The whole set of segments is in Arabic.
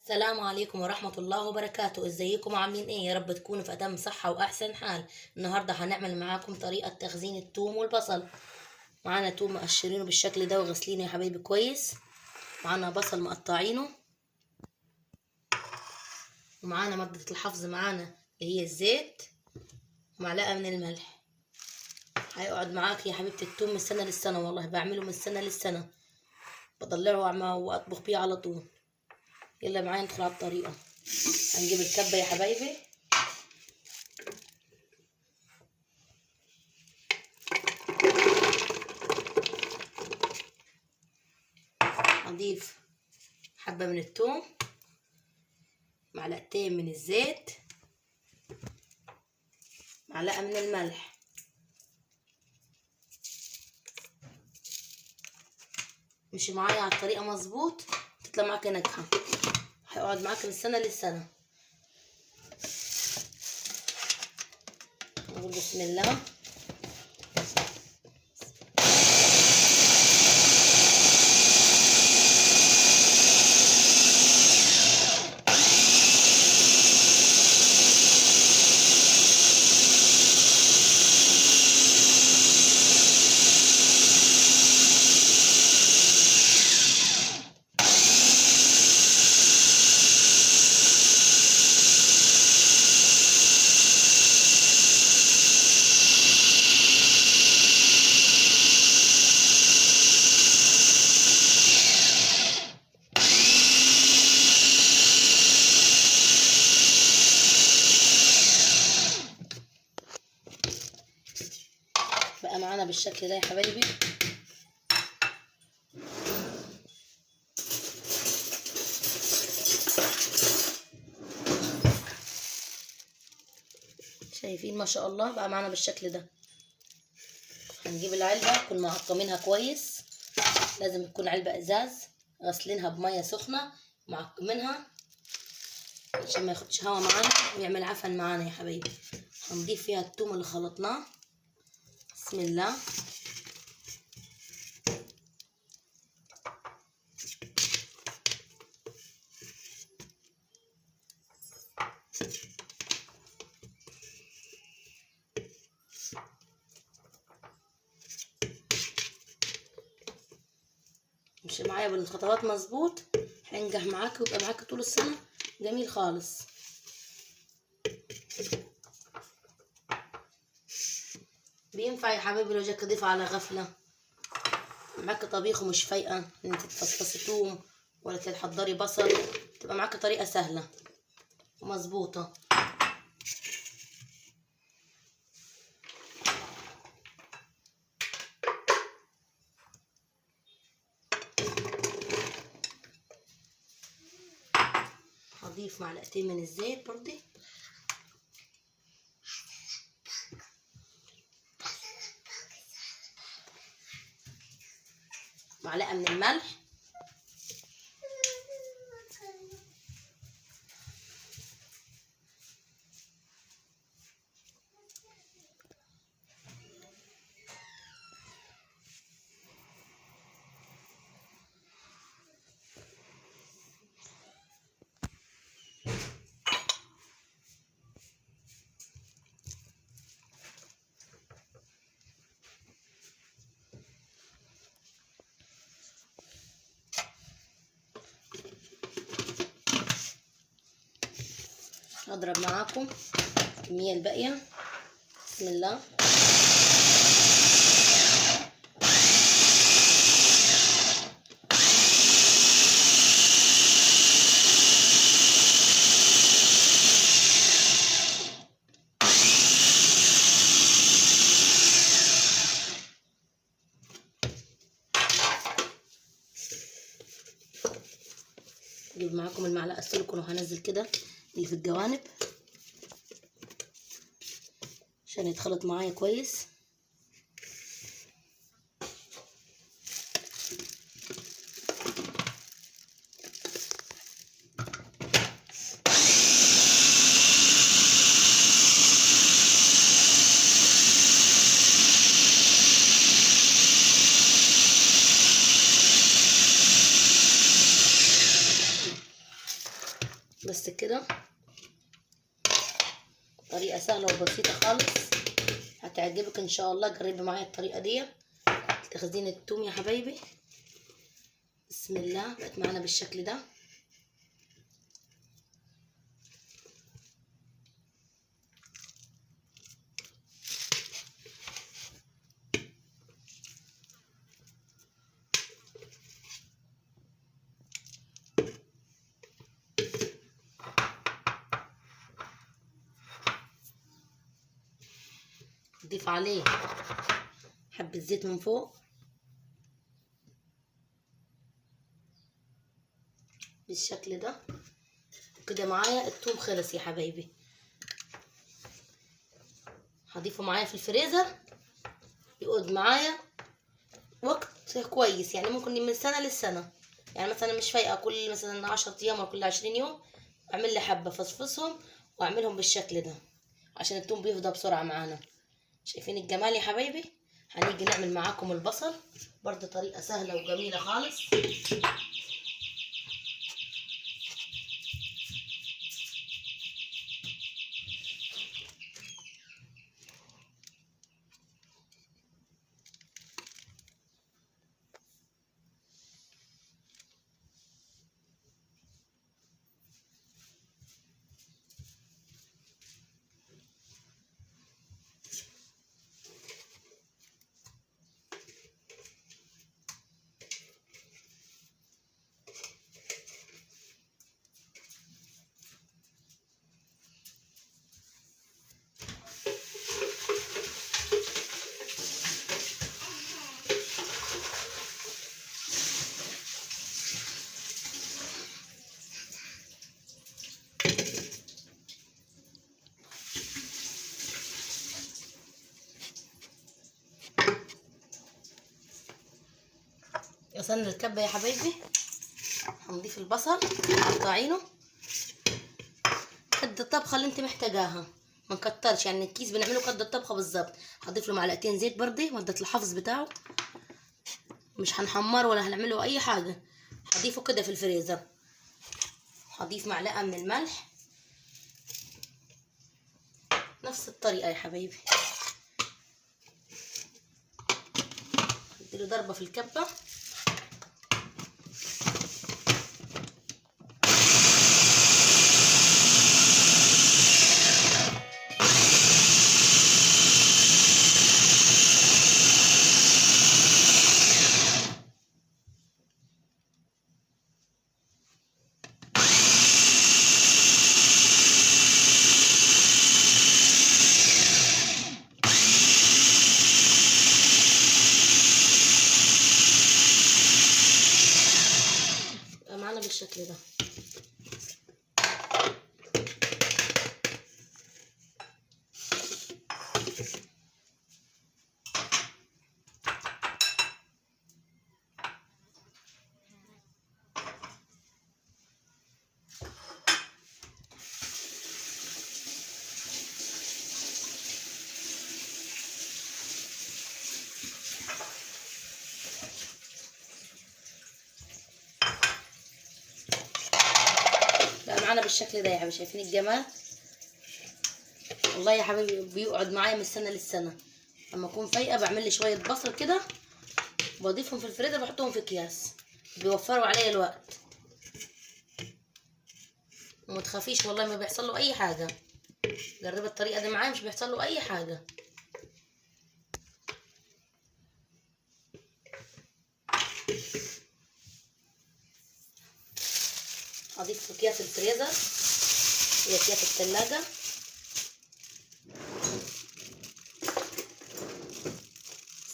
السلام عليكم ورحمة الله وبركاته. ازيكم عاملين ايه؟ يا رب تكونوا في اتم صحة واحسن حال. النهاردة هنعمل معاكم طريقة تخزين الثوم والبصل. معانا توم مقشرينه بالشكل ده وغسلينه يا حبايبي كويس. معانا بصل مقطعينه، ومعانا مادة الحفظ معانا اللي هي الزيت، ومعلقة من الملح. هيقعد معاك يا حبيبتي التوم من السنة للسنة، والله بعمله من السنة للسنة، بطلعه واطبخ بيه على طول. يلا معايا ندخل على الطريقة. هنجيب الكبة يا حبايبي، هنضيف حبة من الثوم، معلقتين من الزيت، معلقة من الملح. مشي معايا على الطريقة مظبوط تطلع معاك ناجحة، هيقعد معاك من سنة للسنة. نقول بسم الله. بقى معانا بالشكل ده يا حبايبي. شايفين ما شاء الله بقى معانا بالشكل ده. هنجيب العلبة نكون معقمينها كويس، لازم تكون علبة ازاز غسلينها بمية سخنة معقمينها عشان ما ياخدش هوا معانا ويعمل عفن معانا يا حبايبي. هنضيف فيها الثوم اللي خلطناه. بسم الله. مشي معايا بالخطوات مظبوط، هينجح معاك ويبقى معاك طول السنة جميل خالص. بينفع يا حبيبي لو جاك ضيف على غفلة، معاك طبيخ ومش فايقة ان انت تفصصي توم ولا تحضري بصل، تبقى معاك طريقة سهلة ومظبوطة. هضيف معلقتين من الزيت برضه، معلقة من الملح، هضرب معاكم الكمية الباقية. بسم الله. اجيب معاكم المعلقة السيليكون وهنزل كده اللي في الجوانب عشان يتخلط معايا كويس. كده. طريقة سهلة وبسيطة خالص، هتعجبك ان شاء الله. جربي معايا الطريقة دي. تخزين التوم يا حبايبي، بسم الله. بقت معانا بالشكل ده. نضيف عليه حبة زيت من فوق بالشكل ده. كده معايا التوم خلص يا حبايبي. هضيفه معايا في الفريزر يقعد معايا وقت كويس، يعني ممكن من سنة للسنة. يعني مثلا مش فايقة كل مثلا 10 ايام ولا كل 20 يوم، اعمل لي حبة فصفصهم واعملهم بالشكل ده عشان التوم بيفضى بسرعة معانا. شايفين الجمال يا حبايبي؟ هنيجي نعمل معاكم البصل برضه، طريقة سهلة وجميلة خالص. غسلنا الكبة يا حبايبي، هنضيف البصل مقطعينه قد الطبخة اللي انت محتاجاها، ما نكترش. يعني الكيس بنعمله قد الطبخة بالظبط. هضيف له معلقتين زيت بردي مادة الحفظ بتاعه، مش هنحمره ولا هنعمله اي حاجة. هضيفه كده في الفريزر. هضيف معلقة من الملح نفس الطريقة يا حبايبي. اديله ضربة في الكبة. يبقى معانا بالشكل ده. بقى معانا بالشكل ده يا حبيبي. شايفين الجمال؟ والله يا حبيبي بيقعد معايا من السنة للسنة. لما اكون فايقة بعمل لي شوية بصل كده، بضيفهم في الفريزر، بحطهم في اكياس، بيوفروا عليا الوقت. وما تخافيش والله ما بيحصل له اي حاجة. جربي الطريقة دي معايا، مش بيحصل له اي حاجة. هضيف في اكياس الفريزر واكياس التلاجة.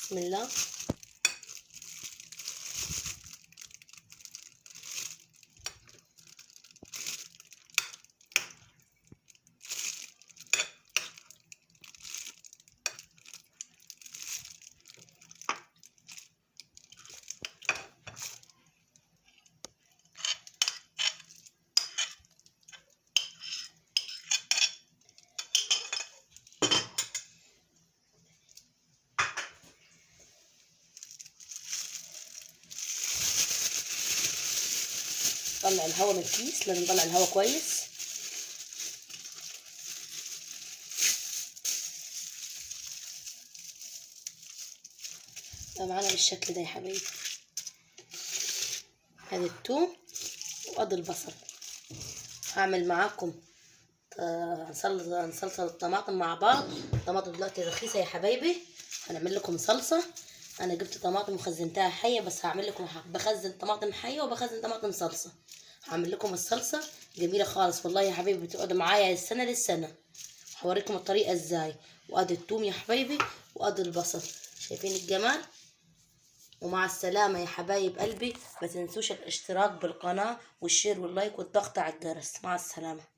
بسم الله. طلع الهواء من الكيس، لازم نطلع الهواء كويس فمعانا بالشكل ده يا حبايبي. ادي التوم وادي البصل. هعمل معاكم صلصة الطماطم مع بعض. الطماطم دلوقتي رخيصة يا حبايبي، هنعمل لكم صلصة. انا جبت طماطم وخزنتها حية، بس هعمل لكم بخزن طماطم حية وبخزن طماطم صلصة. هعمل لكم الصلصة جميلة خالص والله يا حبايبي، بتقعد معايا السنة للسنة. هوريكم الطريقة ازاي. وادي التوم يا حبايبي وادي البصل، شايفين الجمال. ومع السلامة يا حبايب قلبي، ما تنسوش الاشتراك بالقناة والشير واللايك والضغط على الجرس. مع السلامة.